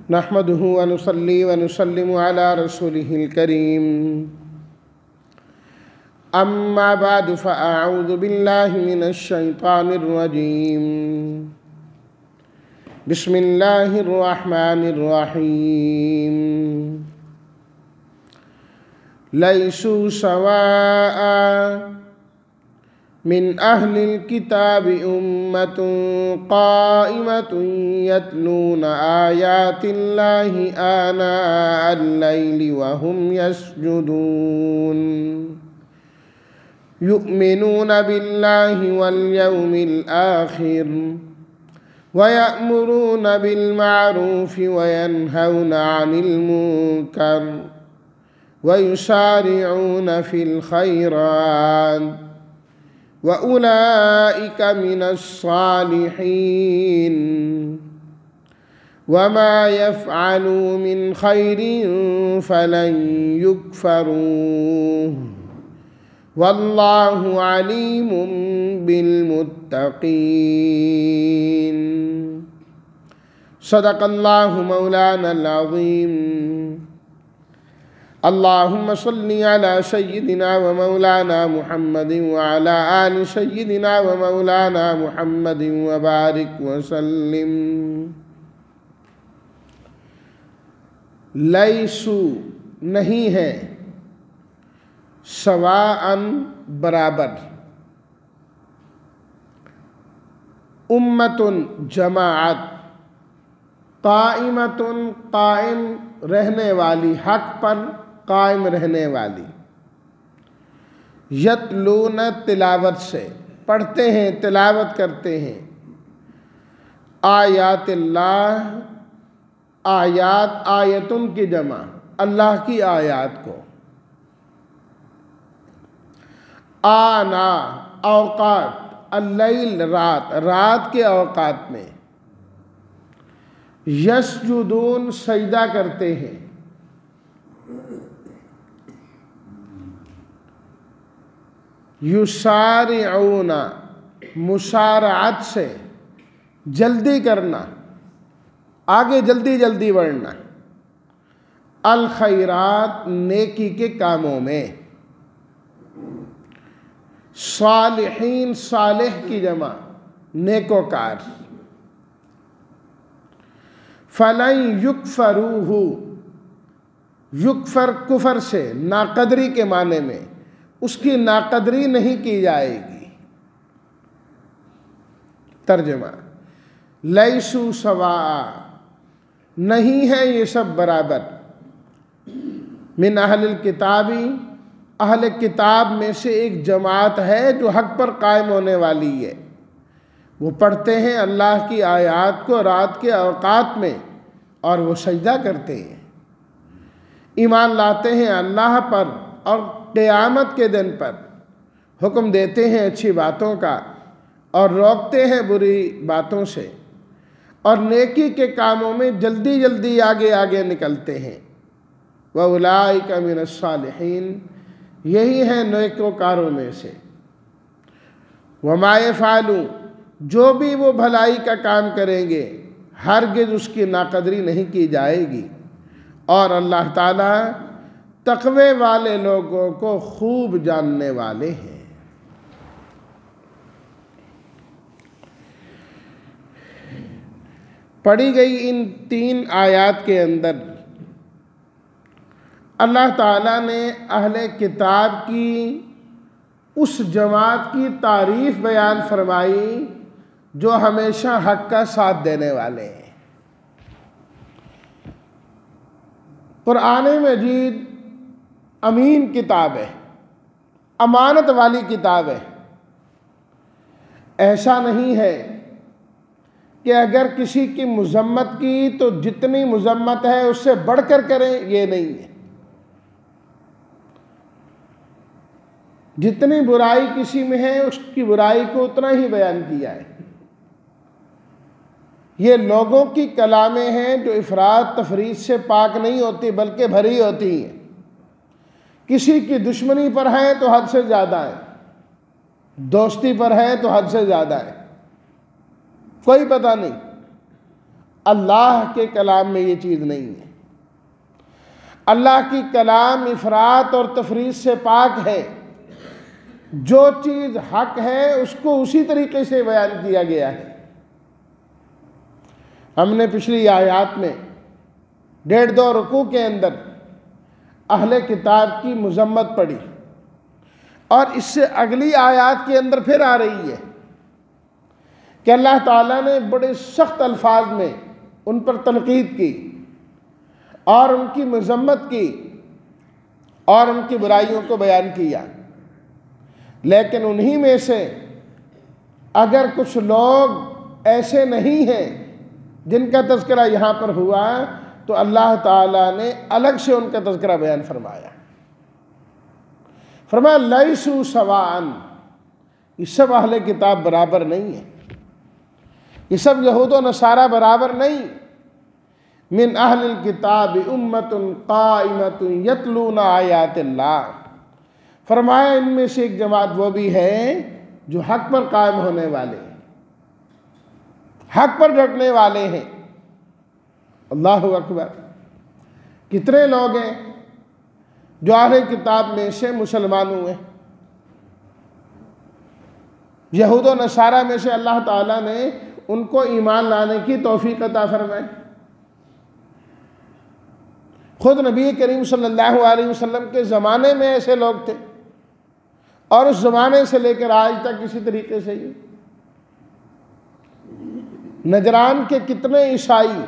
نحمده ونصلي ونسلم على رسوله الكريم أما بعد فأعوذ بالله من الشيطان الرجيم بسم الله الرحمن الرحيم ليسوا سواء من أهل الكتاب أمة قائمة يتلون آيات الله آناء الليل وهم يسجدون يؤمنون بالله واليوم الآخر ويأمرون بالمعروف وينهون عن المنكر ويسارعون في الخيرات وأولئك من الصالحين وما يفعلوا من خير فلن يكفروه والله عليم بالمتقين صدق الله مولانا العظيم اللهم صل على سيدنا ومولانا محمد وعلى آل سيدنا ومولانا محمد وبارك وسلم لیسو نہیں ہے سواءً برابر امتن جماعت قائمتن قائم رہنے والی حق پر قائم رہنے والی یتلون تلاوت سے پڑھتے ہیں تلاوت کرتے ہیں آیات اللہ آیات آیتن کی جمع اللہ کی آیات کو آنا اوقات اللیل رات کے اوقات میں یسجدون سجدہ کرتے ہیں یسارعون مسارعت سے جلدی کرنا آگے جلدی جلدی بڑھنا الخیرات نیکی کے کاموں میں صالحین صالح کی جمع نیکوکار فلن یکفروہ یکفر کفر سے ناقدری کے معنی میں اس کی ناقدری نہیں کی جائے گی ترجمہ لیسو سواء نہیں ہے یہ سب برابر من اہل الکتابی اہل کتاب میں سے ایک جماعت ہے جو حق پر قائم ہونے والی ہے وہ پڑھتے ہیں اللہ کی آیات کو رات کے اوقات میں اور وہ سجدہ کرتے ہیں ایمان لاتے ہیں اللہ پر اور قیامت کے دن پر حکم دیتے ہیں اچھی باتوں کا اور روکتے ہیں بری باتوں سے اور نیکی کے کاموں میں جلدی جلدی آگے آگے نکلتے ہیں وَأُولَئِكَ مِنَ الصَّالِحِينَ یہی ہیں نیکوکاروں میں سے وَمَا يَفْعَلُوا جو بھی وہ بھلائی کا کام کریں گے ہرگز اس کی ناقدری نہیں کی جائے گی اور اللہ تعالیٰ تقوی والے لوگوں کو خوب جاننے والے ہیں پڑھی گئی ان 3 آیات کے اندر اللہ تعالیٰ نے اہل کتاب کی اس جماعت کی تعریف بیان فرمائی جو ہمیشہ حق کا ساتھ دینے والے ہیں قرآن مجید امین کتاب ہے امانت والی کتاب ہے ایسا نہیں ہے کہ اگر کسی کی مذمت کی تو جتنی مذمت ہے اس سے بڑھ کر کریں یہ نہیں ہے جتنی برائی کسی میں ہے اس کی برائی کو اتنا ہی بیان کیا ہے یہ لوگوں کی کلامیں ہیں جو افراط تفریط سے پاک نہیں ہوتی بلکہ بھری ہوتی ہیں کسی کی دشمنی پر ہے تو حد سے زیادہ ہے دوستی پر ہے تو حد سے زیادہ ہے کوئی پتہ نہیں اللہ کے کلام میں یہ چیز نہیں ہے۔ اللہ کی کلام افراط اور تفریط سے پاک ہے۔ جو چیز حق ہے اس کو اسی طریقے سے بیان کیا گیا ہے۔ ہم نے پچھلی آیات میں 1.5-2 رکوع کے اندر اہل کتاب کی مذمت پڑھی، اور اس سے اگلی آیات کے اندر پھر آ رہی ہے کہ اللہ تعالیٰ نے بڑے سخت الفاظ میں ان پر تنقید کی اور ان کی مذمت کی اور ان کی برائیوں کو بیان کیا۔ لیکن انہی میں سے اگر کچھ لوگ ایسے نہیں ہیں جن کا تذکرہ یہاں پر ہوا، تو اللہ تعالیٰ نے الگ سے ان کا تذکرہ بیان فرمایا۔ فرمایا لیسوا سواء، یہ سب اہل کتاب برابر نہیں ہیں، یہ سب یہود و نصارہ برابر نہیں۔ من اہل الکتاب امۃ قائمۃ یتلون آیات اللہ، فرمایا ان میں سے ایک جماعت وہ بھی ہے جو حق پر قائم ہونے والے ہیں، حق پر ڈٹنے والے ہیں۔ اللہ اکبر! کتنے لوگ ہیں جو اہل کتاب میں سے مسلمان ہوئے؟ یہود و نصارہ میں سے اللہ تعالیٰ نے ان کو ایمان لانے کی توفیق عطا فرمائے۔ خود نبی کریم صلی اللہ علیہ وسلم کے زمانے میں ایسے لوگ تھے، اور اس زمانے سے لے کر آج تک اسی طریقے سے ہی نجران کے کتنے عیسائی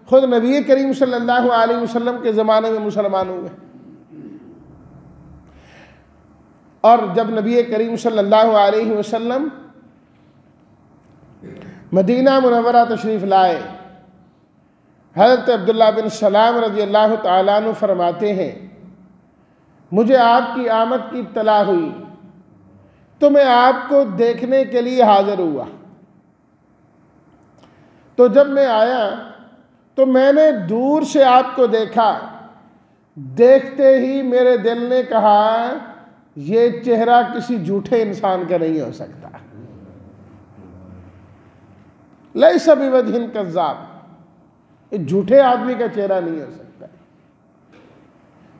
خود نبی کریم صلی اللہ علیہ وسلم کے زمانے میں مسلمان ہوئے، اور جب نبی کریم صلی اللہ علیہ وسلم مدینہ منورہ تشریف لائے، حضرت عبداللہ بن سلام رضی اللہ تعالیٰ عنہ فرماتے ہیں مجھے آپ کی آمد کی اطلاع ہوئی تو میں آپ کو دیکھنے کے لیے حاضر ہوا۔ تو جب میں آیا تو میں نے دور سے آپ کو دیکھا، دیکھتے ہی میرے دل نے کہا یہ چہرہ کسی جھوٹے انسان کا نہیں ہو سکتا، لیس بوجہ کذاب، یہ جھوٹے آدمی کا چہرہ نہیں ہو سکتا،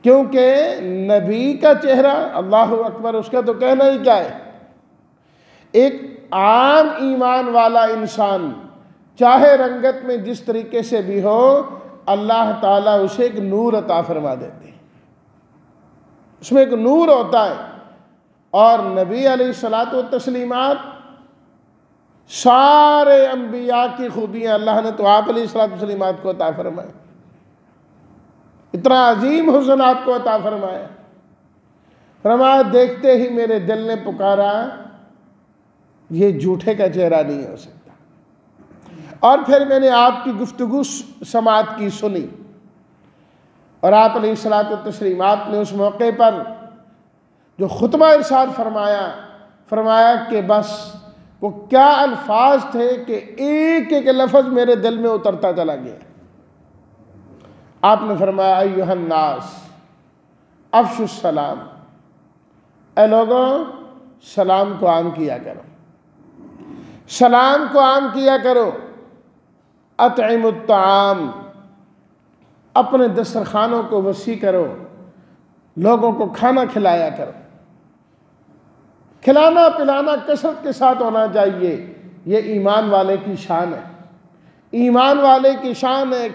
کیونکہ نبی کا چہرہ، اللہ اکبر، اس کا تو کہنا ہی کیا ہے۔ ایک عام ایمان والا انسان چاہے رنگت میں جس طریقے سے بھی ہو، اللہ تعالیٰ اسے ایک نور عطا فرما دیتے ہیں، اس میں ایک نور ہوتا ہے۔ اور نبی علیہ الصلوۃ والتسلیمات، سارے انبیاء کی خوبیاں اللہ نے تو آپ علیہ الصلوۃ والتسلیمات کو عطا فرمائے، اتنا عظیم حسن آپ کو عطا فرمایا۔ فرمایا دیکھتے ہی میرے دل نے پکارا یہ جھوٹے کا چہرہ نہیں ہو سکتا۔ اور پھر میں نے آپ کی گفتگو سماعت کی، سنی، اور آپ علیہ الصلوۃ والتسلیمات نے اس موقع پر جو خطبہ ارشاد فرمایا کہ بس وہ کیا الفاظ تھے کہ ایک ایک لفظ میرے دل میں اترتا چلا گیا۔ آپ نے فرمایا ایھا الناس افشوا السلام، اے لوگوں سلام کو عام کیا کرو، سلام کو عام کیا کرو۔ اطعموا الطعام، اپنے دسترخوانوں کو وسیع کرو، لوگوں کو کھانا کھلایا کرو۔ کھلانا پلانا کثرت کے ساتھ ہونا چاہیے، یہ ایمان والے کی شان ہے، ایمان والے کی شان ہے۔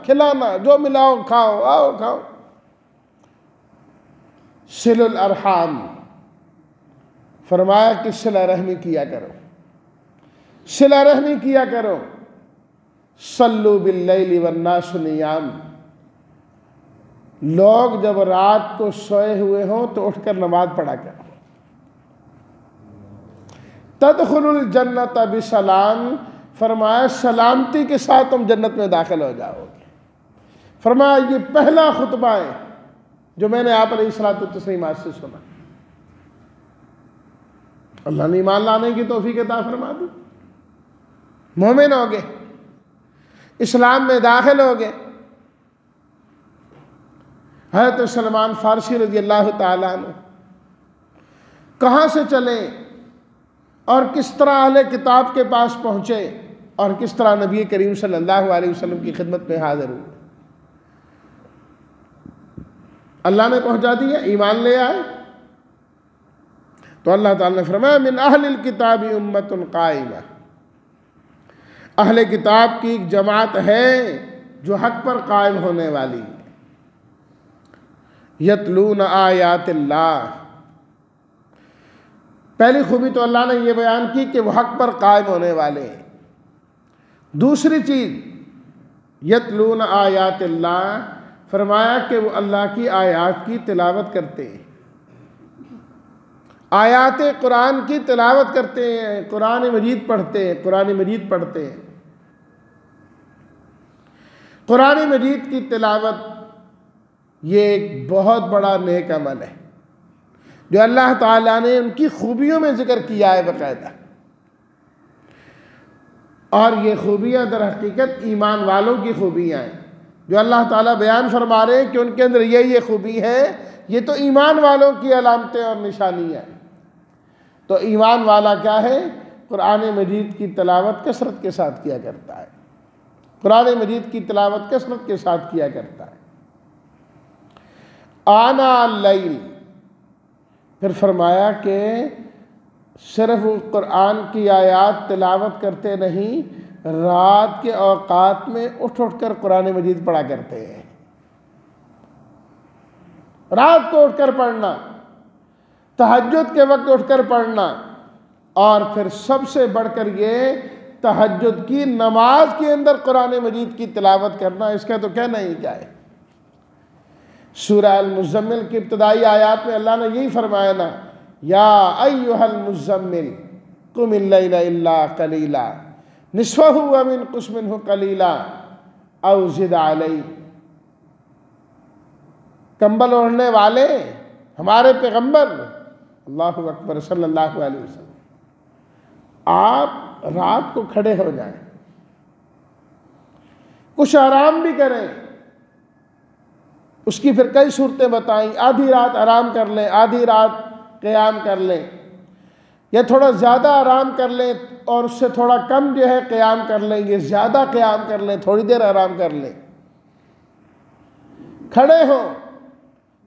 کھلانا جو ملاؤ کھاؤ، آؤ کھاؤ۔ صلہ الارحام، فرمایا کہ صلہ رحمی کیا کرو، صلہ رحمی کیا کرو۔ صلوا باللیل والناس نیام، لوگ جب رات کو سوئے ہوئے ہوں تو اٹھ کر نماز پڑھا کرو۔ تدخل الجنت بسلام، فرمایا سلامتی کے ساتھ تم جنت میں داخل ہو جاؤ گے۔ فرمایا یہ پہلا خطبہ ہے جو میں نے آپ علیہ الصلوۃ والتسلیمات سے سنا۔ اللہ نے ایمان لانے کی توفیق عطا فرما دی، مومن ہو گئے، اسلام میں داخل ہو گئے۔ حضرت سلمان فارسی رضی اللہ تعالیٰ عنہ کہاں سے چلے اور کس طرح اہل کتاب کے پاس پہنچے، اور کس طرح نبی کریم صلی اللہ علیہ وسلم کی خدمت میں حاضر ہوئے. اللہ نے پہنچا دیا، ایمان لے آئے. تو اللہ تعالیٰ نے فرمایا من اہل الکتاب امت قائمہ، اہل کتاب کی ایک جماعت ہے جو حق پر قائم ہونے والی ہے. یتلون آیات اللہ، پہلی خوبی تو اللہ نے یہ بیان کی کہ وہ حق پر قائم ہونے والے ہیں. دوسری چیز یتلون آیات اللہ، فرمایا کہ وہ اللہ کی آیات کی تلاوت کرتے ہیں، آیات قرآن کی تلاوت کرتے ہیں، قرآن مجید پڑھتے ہیں، قرآن مجید پڑھتے ہیں. قرآن مجید کی تلاوت یہ ایک بہت بڑا نیک عمل ہے جو اللہ تعالیٰ نے ان کی خوبیوں میں ذکر کیا ہے باقاعدہ. اور یہ خوبیاں در حقیقت ایمان والوں کی خوبیاں ہیں جو اللہ تعالیٰ بیان فرما رہے ہیں کہ ان کے اندر یہ خوبی ہے. یہ تو ایمان والوں کی علامتیں اور نشانیاں ہیں. تو ایمان والا کیا ہے؟ قرآن مجید کی تلاوت کثرت کے ساتھ کیا کرتا ہے، قرآن مجید کی تلاوت کثرت کے ساتھ کیا کرتا ہے. آنا اللیل، پھر فرمایا کہ صرف قرآن کی آیات تلاوت کرتے نہیں، رات کے اوقات میں اٹھ کر قرآن مجید پڑھا کرتے ہیں. رات کو اٹھ کر پڑھنا، تہجد کے وقت اٹھ کر پڑھنا، اور پھر سب سے بڑھ کر یہ تہجد کی نماز کے اندر قرآن مجید کی تلاوت کرنا، اس کا تو کہنا ہی کیا ہے. سورہ المزمل کی ابتدائی آیات میں اللہ نے یہی فرمایا نا، یا ایھا المزمل قم اللیل الا قلیلا نصفہ و انقص منہ قلیلا او زد علیہ. کمبل اوڑھنے والے ہمارے پیغمبر اللہ اکبر صلی اللہ علیہ وسلم، آپ رات کو کھڑے ہو جائیں، کچھ آرام بھی کریں. اس کی پھر کئی صورتیں بتائیں، آدھی رات آرام کر لیں، آدھی رات قیام کر لیں، یا تھوڑا زیادہ آرام کر لیں اور اس سے تھوڑا کم جو ہے قیام کر لیں، یہ زیادہ قیام کر لیں، تھوڑی دیر آرام کر لیں. کھڑے ہوں،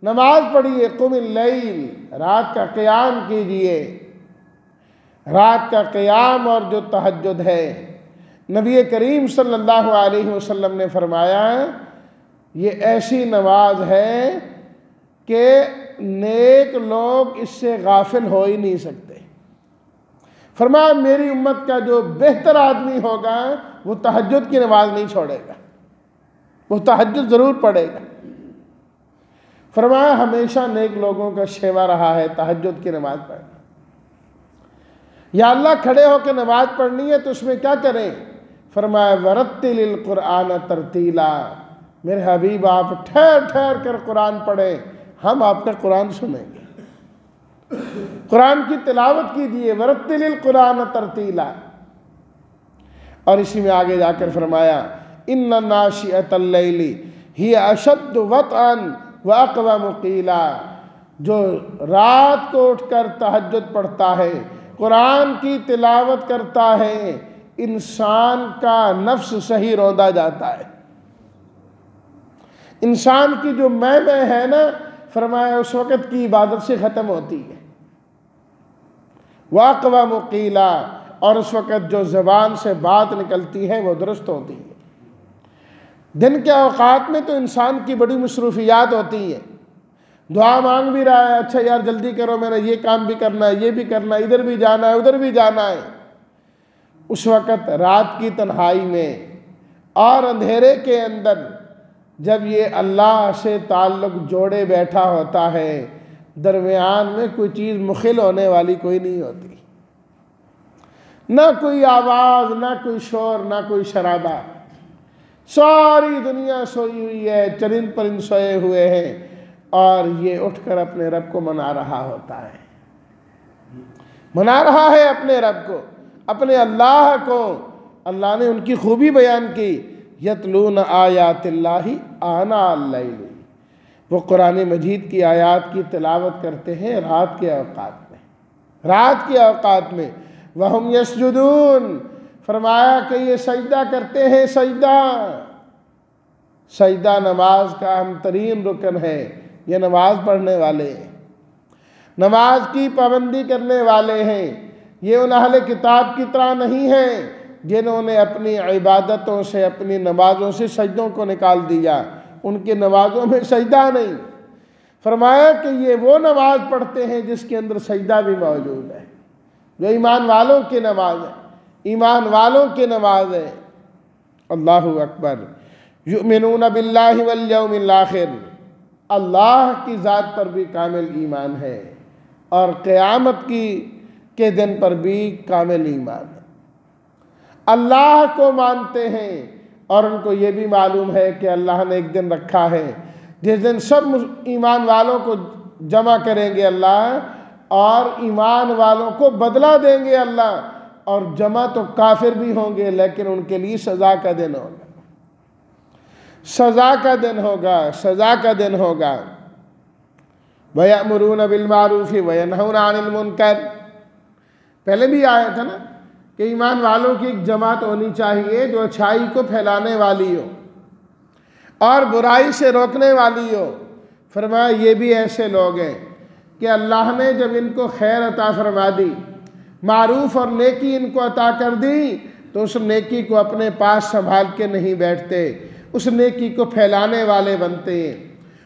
نماز پڑھیے. قم اللیل، رات کا قیام کیجئے. رات کا قیام اور جو تہجد ہے، نبی کریم صلی اللہ علیہ وسلم نے فرمایا یہ ایسی نماز ہے کہ نیک لوگ اس سے غافل ہو ہی نہیں سکتے. فرمایا میری امت کا جو بہتر آدمی ہوگا وہ تہجد کی نماز نہیں چھوڑے گا، وہ تہجد ضرور پڑھے گا. فرمایا ہمیشہ نیک لوگوں کا شیوا رہا ہے تہجد کی نماز پڑھنا. یا اللہ کھڑے ہو کے نماز پڑھنی ہے تو اس میں کیا کریں؟ فرمایا ورتل القرآن ترتیلا، میرے حبیب آپ ٹھہر ٹھہر کر قرآن پڑھیں، ہم آپ کا قرآن سنیں گے. قرآن کی تلاوت کیجیے. ورتل القرآن ترتیلا. اور اسی میں آگے جا کر فرمایا ان ناشئۃ اللیل ہی اشد وطئا واقوم قیلا، جو رات کو اٹھ کر تہجد پڑھتا ہے، قرآن کی تلاوت کرتا ہے، انسان کا نفس صحیح روندا جاتا ہے. انسان کی جو میں ہے نا، فرمایا اس وقت کی عبادت سے ختم ہوتی ہے. واقوم قیلا، اور اس وقت جو زبان سے بات نکلتی ہے وہ درست ہوتی ہے. دن کے اوقات میں تو انسان کی بڑی مصروفیات ہوتی ہیں، دعا مانگ بھی رہا ہے، اچھا یار جلدی کرو، میں نے یہ کام بھی کرنا ہے، یہ بھی کرنا ہے، ادھر بھی جانا ہے، ادھر بھی جانا ہے. اس وقت رات کی تنہائی میں اور اندھیرے کے اندر جب یہ اللہ سے تعلق جوڑے بیٹھا ہوتا ہے، درمیان میں کوئی چیز مخل ہونے والی کوئی نہیں ہوتی، نہ کوئی آواز، نہ کوئی شور، نہ کوئی شرابہ. ساری دنیا سوئی ہوئی ہے، چرند پرند سوئے ہوئے ہیں، اور یہ اٹھ کر اپنے رب کو منا رہا ہوتا ہے، منا رہا ہے اپنے رب کو، اپنے اللہ کو. اللہ نے ان کی خوبی بیان کی، یتلون آیات اللہ آنا اللیل، وہ قرآن مجید کی آیات کی تلاوت کرتے ہیں رات کے اوقات میں، رات کے اوقات میں. وہم یسجدون، فرمایا کہ یہ سجدہ کرتے ہیں، سجدہ نماز کا اہم ترین رکن ہے، یہ نماز پڑھنے والے ہیں، نماز کی پابندی کرنے والے ہیں، یہ ان اہل کتاب کی طرح نہیں ہیں جنہوں نے اپنی عبادتوں سے، اپنی نمازوں سے سجدوں کو نکال دیا، ان کی نمازوں میں سجدہ نہیں۔ فرمایا کہ یہ وہ نماز پڑھتے ہیں جس کے اندر سجدہ بھی موجود ہے، جو ایمان والوں کی نماز ہے، ایمان والوں کی نماز ہے۔ اللہ اکبر۔ یؤمنون باللہ والیوم الآخر، اللہ کی ذات پر بھی کامل ایمان ہے اور قیامت کے دن پر بھی کامل ایمان ہے۔ اللہ کو مانتے ہیں اور ان کو یہ بھی معلوم ہے کہ اللہ نے ایک دن رکھا ہے جس دن سب ایمان والوں کو جمع کریں گے اللہ، اور ایمان والوں کو بدلہ دیں گے اللہ، اور جمع تو کافر بھی ہوں گے لیکن ان کے لیے سزا کا دن ہوگا، سزا کا دن ہوگا، سزا کا دن ہوگا۔ وَيَأْمُرُونَ بِالْمَعْرُوفِ وَيَنْهَوْنَ عَنِ الْمُنْكَرِ، پہلے بھی آیا تھا نا کہ ایمان والوں کی ایک جماعت ہونی چاہیے جو اچھائی کو پھیلانے والی ہو اور برائی سے روکنے والی ہو۔ فرمایا یہ بھی ایسے لوگ ہیں کہ اللہ نے جب ان کو خیر عطا فرما دی، معروف اور نیکی ان کو عطا کر دی، تو اس نیکی کو اپنے پاس سنبھال کے نہیں بیٹھتے، اس نیکی کو پھیلانے والے بنتے ہیں،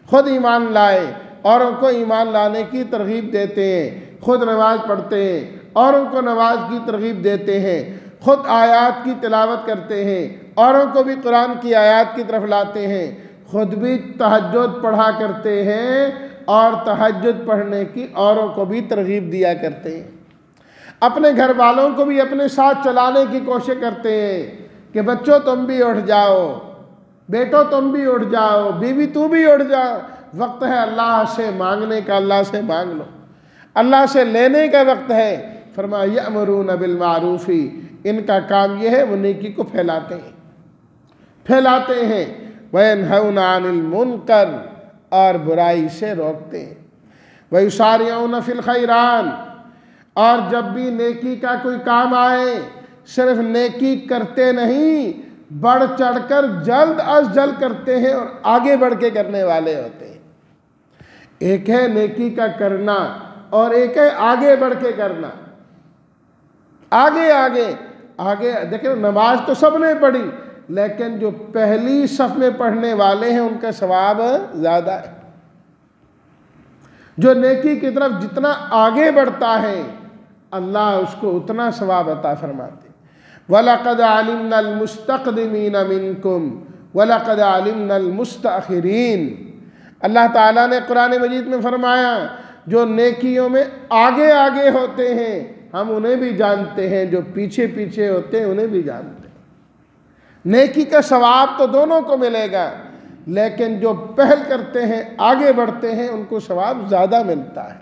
خود ایمان لائے اوروں کو ایمان لانے کی ترغیب دیتے ہیں، خود نماز پڑھتے ہیں اوروں کو نماز کی ترغیب دیتے ہیں، خود آیات کی تلاوت کرتے ہیں اوروں کو بھی قرآن کی آیات کی طرف لاتے ہیں، خود بھی تہجد پڑھا کرتے ہیں اور تہجد پڑھنے کی اوروں کو بھی ترغیب دیا کرتے ہیں، اپنے گھر والوں کو بھی اپنے ساتھ چلانے کی کوشش کرتے ہیں کہ بچوں تم بھی اٹھ جاؤ، بیٹو تم بھی اٹھ جاؤ، بیوی تو بھی اٹھ جا، وقت ہے اللہ سے مانگنے کا، اللہ سے مانگ لو، اللہ سے لینے کا وقت ہے۔ فرمایا یأمرون بالمعروف، ان کا کام یہ ہے وہ نیکی کو پھیلاتے ہیں، وَيَنْهَوْنَ عَنِ الْمُنْكَرِ، اور برائی سے روکتے ہیں، وَيُسَارِعُونَ فِي الْخَيْرَاتِ، اور جب بھی نیکی کا کوئی کام آئے صرف نیکی کرتے نہیں، بڑھ چڑھ کر جلد از جلد کرتے ہیں اور آگے بڑھ کے کرنے والے ہوتے ہیں۔ ایک ہے نیکی کا کرنا اور ایک ہے آگے بڑھ کے کرنا، آگے دیکھیں نماز تو سب نے پڑھی لیکن جو پہلی صف میں پڑھنے والے ہیں ان کا ثواب زیادہ ہے، جو نیکی کی طرف جتنا آگے بڑھتا ہے اللہ اس کو اتنا ثواب عطا فرماتے۔ وَلَقَدْ عَلِمْنَا الْمُسْتَقْدِمِينَ مِنْكُمْ وَلَقَدْ عَلِمْنَا الْمُسْتَأْخِرِينَ، اللہ تعالیٰ نے قرآن مجید میں فرمایا جو نیکیوں میں آگے آگے ہوتے ہیں ہم انہیں بھی جانتے ہیں، جو پیچھے پیچھے ہوتے ہیں انہیں بھی جانتے ہیں۔ نیکی کا ثواب تو دونوں کو ملے گا لیکن جو پہل کرتے ہیں آگے بڑھتے ہیں ان کو ثواب زیادہ ملتا ہے،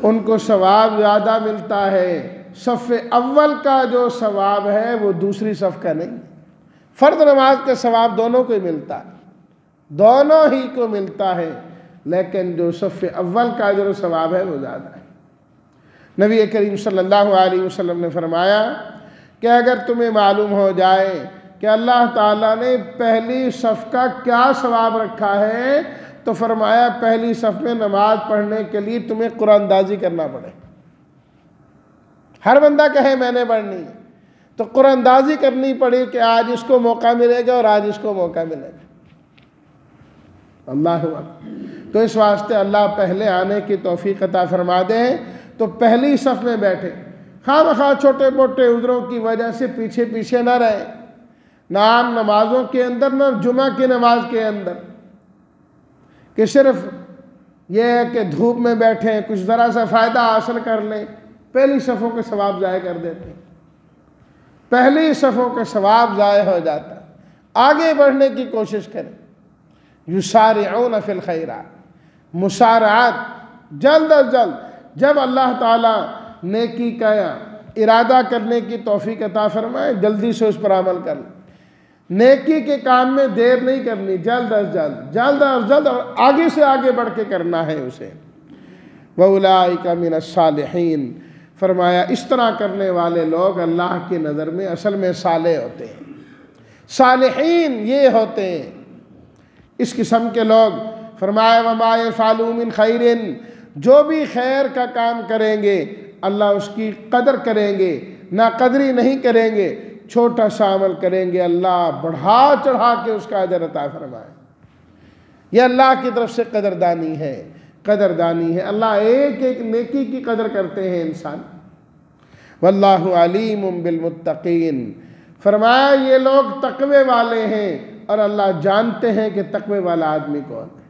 ان کو ثواب زیادہ ملتا ہے۔ صف اول کا جو ثواب ہے وہ دوسری صف کا نہیں، فرض نماز کا ثواب دونوں کو ہی ملتا ہے، دونوں ہی کو ملتا ہے، لیکن جو صف اول کا جو ثواب ہے وہ زیادہ ہے۔ نبی کریم صلی اللہ علیہ وسلم نے فرمایا کہ اگر تمہیں معلوم ہو جائے کہ اللہ تعالیٰ نے پہلی صف کا کیا ثواب رکھا ہے تو فرمایا پہلی صف میں نماز پڑھنے کے لیے تمہیں قرآن اندازی کرنا پڑے، ہر بندہ کہے میں نے پڑھنی ہے تو قرآن اندازی کرنی پڑی کہ آج اس کو موقع ملے گا اور آج اس کو موقع ملے گا۔ اللہ اکبر۔ تو اس واسطے اللہ پہلے آنے کی توفیق عطا فرما دے تو پہلی صف میں بیٹھے، خواہ چھوٹے موٹے عذروں کی وجہ سے پیچھے پیچھے نہ رہے، نہ عام نمازوں کے اندر نہ جمعہ کی نماز کے اندر کہ صرف یہ ہے کہ دھوپ میں بیٹھیں کچھ ذرا سا فائدہ حاصل کر لیں، پہلی صفوں کے ثواب ضائع کر دیتے ہیں، پہلی صفوں کے ثواب ضائع ہو جاتا ہے۔ آگے بڑھنے کی کوشش کریں، یسارعون فی الخیرات، مسارعات، جلد از جلد جب اللہ تعالیٰ نیکی کا ارادہ کرنے کی توفیق عطا فرمائے جلدی سے اس پر عمل کر لیں، نیکی کے کام میں دیر نہیں کرنی، جلد از جلد اور آگے سے آگے بڑھ کے کرنا ہے اسے۔ وَأُولَٰئِكَ مِنَ الصَّالِحِينَ، فرمایا اس طرح کرنے والے لوگ اللہ کی نظر میں اصل میں صالح ہوتے ہیں، صالحین یہ ہوتے ہیں اس قسم کے لوگ۔ فرمایا وما یفعلوا من خیر، جو بھی خیر کا کام کریں گے اللہ اس کی قدر کریں گے، نا قدری نہیں کریں گے، چھوٹا سا عمل کریں گے اللہ بڑھا چڑھا کے اس کا اجر عطا فرمائے۔ یہ اللہ کی طرف سے قدردانی ہے، قدردانی ہے۔ اللہ ایک ایک نیکی کی قدر کرتے ہیں انسان۔ واللہ علیم بالمتقین، فرمایا یہ لوگ تقوی والے ہیں اور اللہ جانتے ہیں کہ تقوی والا آدمی کون ہے۔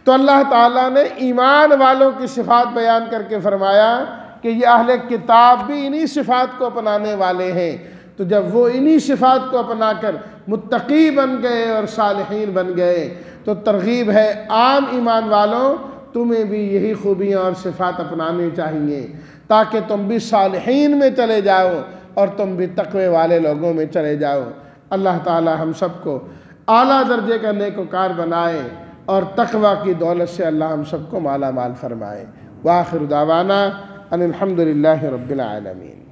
تو اللہ تعالیٰ نے ایمان والوں کی صفات بیان کر کے فرمایا کہ یہ اہل کتاب بھی انہی صفات کو اپنانے والے ہیں۔ تو جب وہ انہی صفات کو اپنا کر متقی بن گئے اور صالحین بن گئے تو ترغیب ہے عام ایمان والوں تمہیں بھی یہی خوبیاں اور صفات اپنانی چاہیے تاکہ تم بھی صالحین میں چلے جاؤ اور تم بھی تقوی والے لوگوں میں چلے جاؤ۔ اللہ تعالی ہم سب کو اعلیٰ درجے کا نیکوکار بنائے اور تقوی کی دولت سے اللہ ہم سب کو مالا مال فرمائے۔ وآخر دعوانا ان الحمد للہ رب العالمین۔